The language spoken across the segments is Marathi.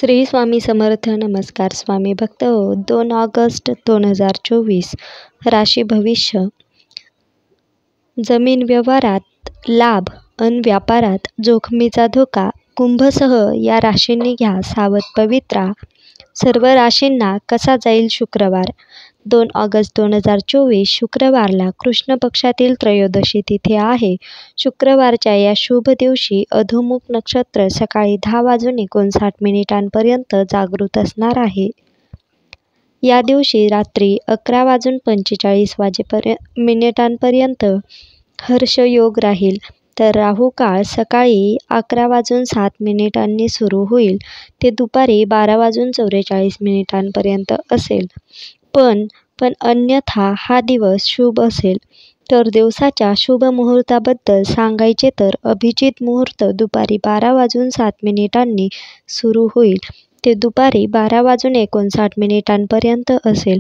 श्री स्वामी समर्थ. नमस्कार स्वामी भक्त हो. 2 ऑगस्ट 2024. राशी भविष्य. जमीन व्यवहारात लाभ अन व्यापारात जोखमीचा धोका. कुंभसह या राशींनी घ्या सावध पवित्रा. सर्व राशींना कसा जाईल शुक्रवार. 2 ऑगस्ट 2024 शुक्रवारला कृष्ण पक्षातील त्रयोदशी तिथी आहे. शुक्रवारच्या या शुभ दिवशी अधोमुख नक्षत्र सकाळी 10:59 जागृत असणार आहे. या दिवशी रात्री 11:45 हर्षयोग राहील, तर राहू काळ सकाळी 11:07 सुरू होईल ते दुपारी 12:44 असेल. पण अन्यथा हा दिवस शुभ असेल. तर दिवसाच्या शुभ मुहूर्ताबद्दल सांगायचे तर अभिजित मुहूर्त दुपारी 12:07 सुरू होईल ते दुपारी 12:59 असेल.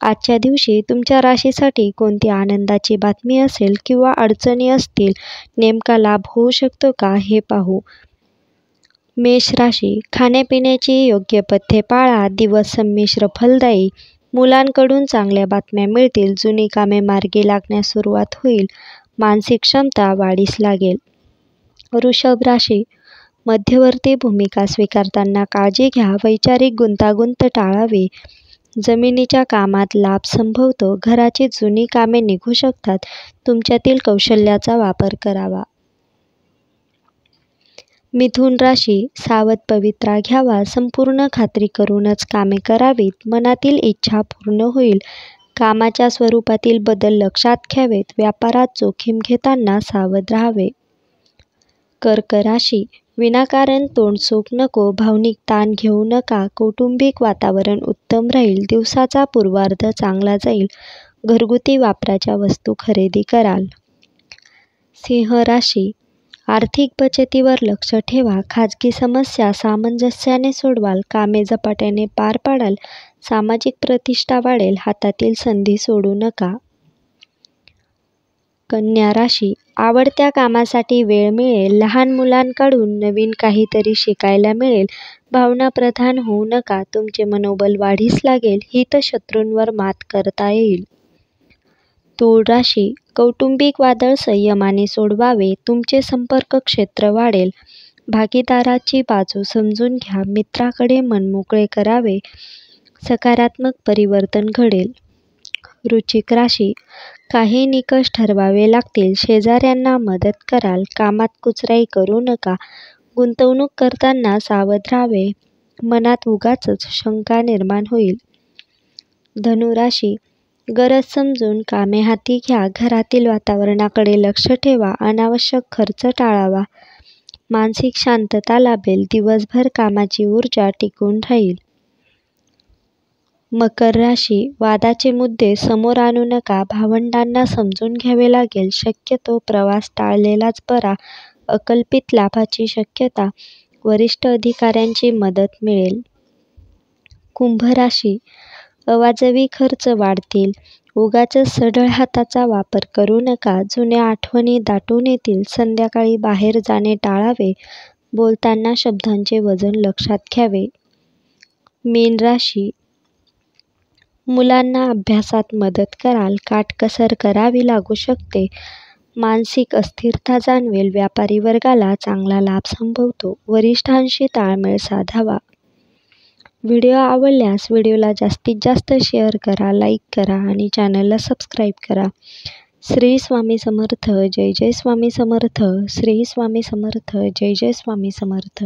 आजच्या दिवशी तुमच्या राशीसाठी कोणती आनंदाची बातमी असेल किंवा अडचणी असतील, नेमका लाभ होऊ शकतो का हे पाहू. मेष राशी. खाण्यापिण्याची योग्य पथ्ये पाळा. दिवस संमिश्र फलदायी. मुलांकडून चांगल्या बातम्या मिळतील. जुनी कामे मार्गी लागण्यास सुरुवात होईल. मानसिक क्षमता वाढीस लागेल. वृषभ राशी. मध्यवर्ती भूमिका स्वीकारताना काळजी घ्या. वैचारिक गुंतागुंत टाळावी. जमिनीच्या कामात लाभ संभवतो. घराची जुनी कामे निघू शकतात. तुमच्यातील कौशल्याचा वापर करावा. मिथुन राशी. सावध पवित्रा घ्यावा. संपूर्ण खात्री करूनच कामे करावीत. मनातील इच्छा पूर्ण होईल. कामाच्या स्वरूपातील बदल लक्षात घ्यावेत. व्यापारात जोखीम घेताना सावध राहावे. कर्क राशी. विनाकारण तोंडसुख नको. भावनिक ताण घेऊ नका. कौटुंबिक वातावरण उत्तम राहील. दिवसाचा पूर्वार्ध चांगला जाईल. घरगुती वापराच्या वस्तू खरेदी कराल. सिंह राशी. आर्थिक बचतीवर लक्ष ठेवा. खाजगी समस्या सामंजस्याने सोडवाल. कामे झपाट्याने पार पाडाल. सामाजिक प्रतिष्ठा वाढेल. हातातील संधी सोडू नका. कन्या राशी. आवडत्या कामासाठी वेळ मिळेल. लहान मुलांकडून नवीन काहीतरी शिकायला मिळेल. भावनाप्रधान होऊ नका. तुमचे मनोबल वाढीस लागेल. हितशत्रूंवर मात करता येईल. तूळ राशी. कौटुंबिक वादळ संयमाने सोडवावे. तुमचे संपर्क क्षेत्र वाढेल. भागीदाराची बाजू समजून घ्या. मित्राकडे मनमोकळे करावे. सकारात्मक परिवर्तन घडेल. वृश्चिक राशी. काही निकष ठरवावे लागतील. शेजाऱ्यांना मदत कराल. कामात कुचराई करू नका. गुंतवणूक करताना सावध राहावे. मनात उगाचच शंका निर्माण होईल. धनु राशी. गरज समजून कामे हाती घ्या. घरातील वातावरणाकडे लक्ष ठेवा. अनावश्यक खर्च टाळावा. मानसिक शांतता लाभेल. दिवसभर कामाची ऊर्जा टिकून राहील. मकर राशी. वादाचे मुद्दे समोर आणू नका. भावंडांना समजून घ्यावे लागेल. शक्यतो प्रवास टाळलेलाच बरा. अकल्पित लाभाची शक्यता. वरिष्ठ अधिकाऱ्यांची मदत मिळेल. कुंभ राशी. अवाजवी खर्च वाढतील. उगाचच सढळ हाताचा वापर करू नका. जुन्या आठवणी दाटून येतील. संध्याकाळी बाहेर जाणे टाळावे. बोलताना शब्दांचे वजन लक्षात घ्यावे. मीन राशी. मुलांना अभ्यासात मदत कराल. काटकसर करावी लागू शकते. मानसिक अस्थिरता जाणवेल. व्यापारी वर्गाला चांगला लाभ संभवतो. वरिष्ठांशी ताळमेळ साधावा. व्हिडिओ आवडल्यास व्हिडिओला जास्तीत जास्त शेअर करा, लाईक करा आणि चॅनलला सबस्क्राईब करा. श्री स्वामी समर्थ. जय जय स्वामी समर्थ. श्री स्वामी समर्थ. जय जय स्वामी समर्थ.